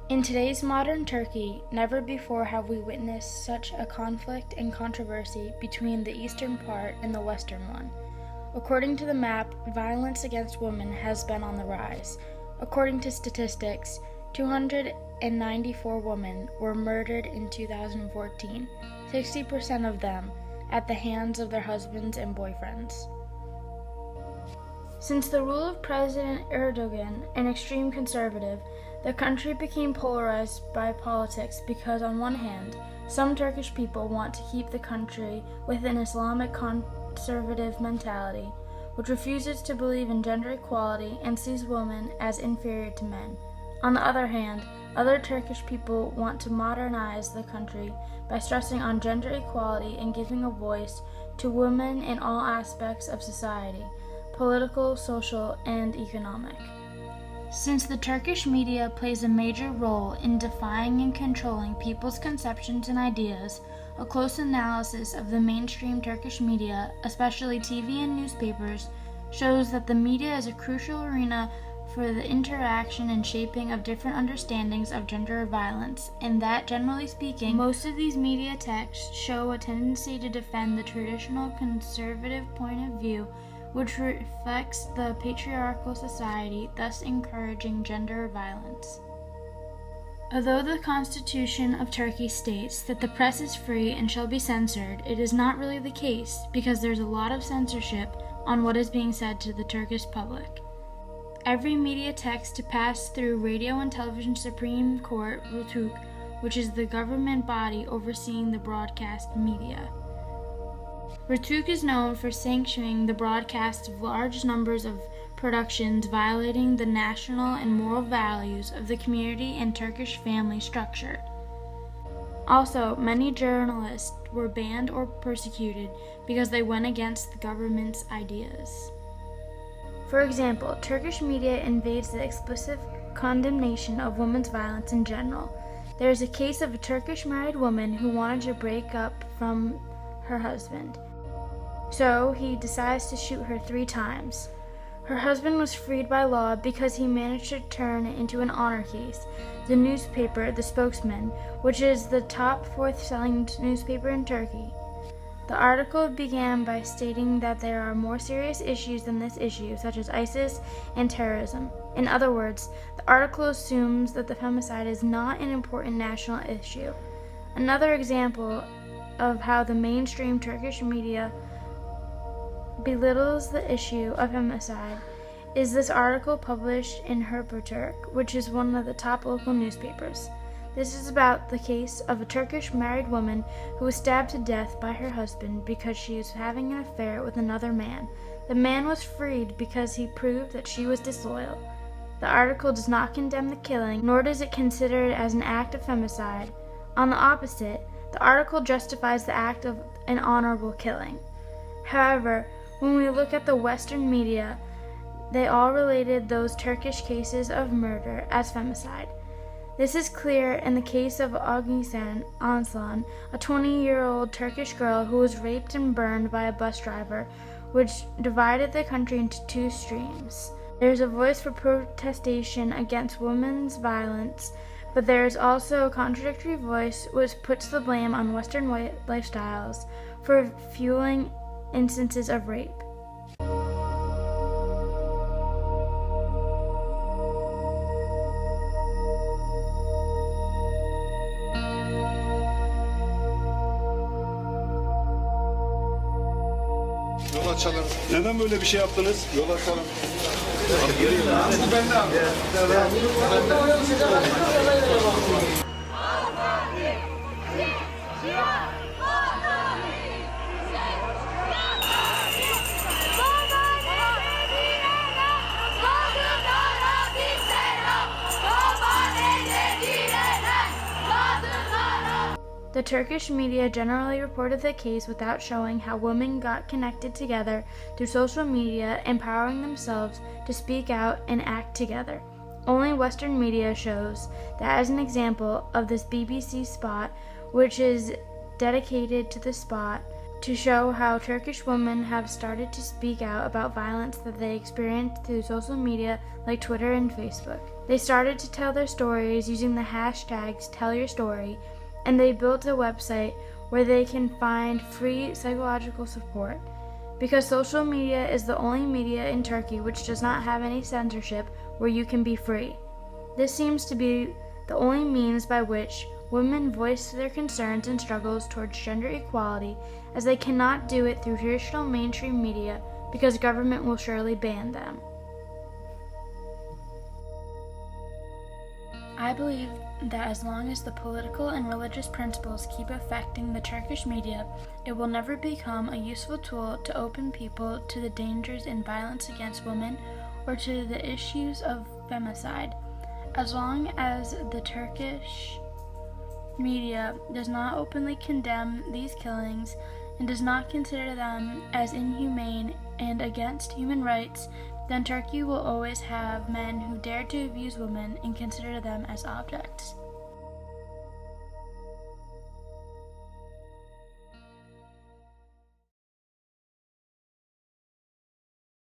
In today's modern Turkey, never before have we witnessed such a conflict and controversy between the eastern part and the western one. According to the map, violence against women has been on the rise. According to statistics, 294 women were murdered in 2014, 60% of them at the hands of their husbands and boyfriends. Since the rule of President Erdogan, an extreme conservative, the country became polarized by politics because, on one hand, some Turkish people want to keep the country with an Islamic conservative mentality, which refuses to believe in gender equality and sees women as inferior to men. On the other hand, other Turkish people want to modernize the country by stressing on gender equality and giving a voice to women in all aspects of society, political, social, and economic. Since the Turkish media plays a major role in defining and controlling people's conceptions and ideas, a close analysis of the mainstream Turkish media, especially TV and newspapers, shows that the media is a crucial arena for the interaction and shaping of different understandings of gender violence, and that, generally speaking, most of these media texts show a tendency to defend the traditional conservative point of view, which reflects the patriarchal society, thus encouraging gender violence. Although the Constitution of Turkey states that the press is free and shall be censored, it is not really the case, because there's a lot of censorship on what is being said to the Turkish public. Every media text to pass through Radio and Television Supreme Court, Rütük, which is the government body overseeing the broadcast media. Rütük is known for sanctioning the broadcast of large numbers of productions violating the national and moral values of the community and Turkish family structure. Also, many journalists were banned or persecuted because they went against the government's ideas. For example, Turkish media invades the explicit condemnation of women's violence in general. There is a case of a Turkish married woman who wanted to break up from her husband. So he decides to shoot her 3 times. Her husband was freed by law because he managed to turn it into an honor case. The newspaper, The Spokesman, which is the top 4th selling newspaper in Turkey. The article began by stating that there are more serious issues than this issue, such as ISIS and terrorism. In other words, the article assumes that the femicide is not an important national issue. Another example of how the mainstream Turkish media belittles the issue of femicide is this article published in Haberturk, which is one of the top local newspapers. This is about the case of a Turkish married woman who was stabbed to death by her husband because she was having an affair with another man. The man was freed because he proved that she was disloyal. The article does not condemn the killing, nor does it consider it as an act of femicide. On the opposite, the article justifies the act of an honorable killing. However, when we look at the Western media, they all related those Turkish cases of murder as femicide. This is clear in the case of Ognisan Anslan, a 20-year-old Turkish girl who was raped and burned by a bus driver, which divided the country into 2 streams. There is a voice for protestation against women's violence, but there is also a contradictory voice which puts the blame on Western lifestyles for fueling instances of rape. Yol açalım. Neden böyle bir şey yaptınız? Yol açalım. Bu bende abi. The Turkish media generally reported the case without showing how women got connected together through social media, empowering themselves to speak out and act together. Only Western media shows that as an example of this BBC spot, which is dedicated to the spot to show how Turkish women have started to speak out about violence that they experienced through social media like Twitter and Facebook. They started to tell their stories using the hashtags #TellYourStory, and they built a website where they can find free psychological support. Because social media is the only media in Turkey which does not have any censorship where you can be free. This seems to be the only means by which women voice their concerns and struggles towards gender equality, as they cannot do it through traditional mainstream media because government will surely ban them. I believe that as long as the political and religious principles keep affecting the Turkish media, it will never become a useful tool to open people to the dangers and violence against women or to the issues of femicide. As long as the Turkish media does not openly condemn these killings and does not consider them as inhumane and against human rights, then Turkey will always have men who dare to abuse women and consider them as objects.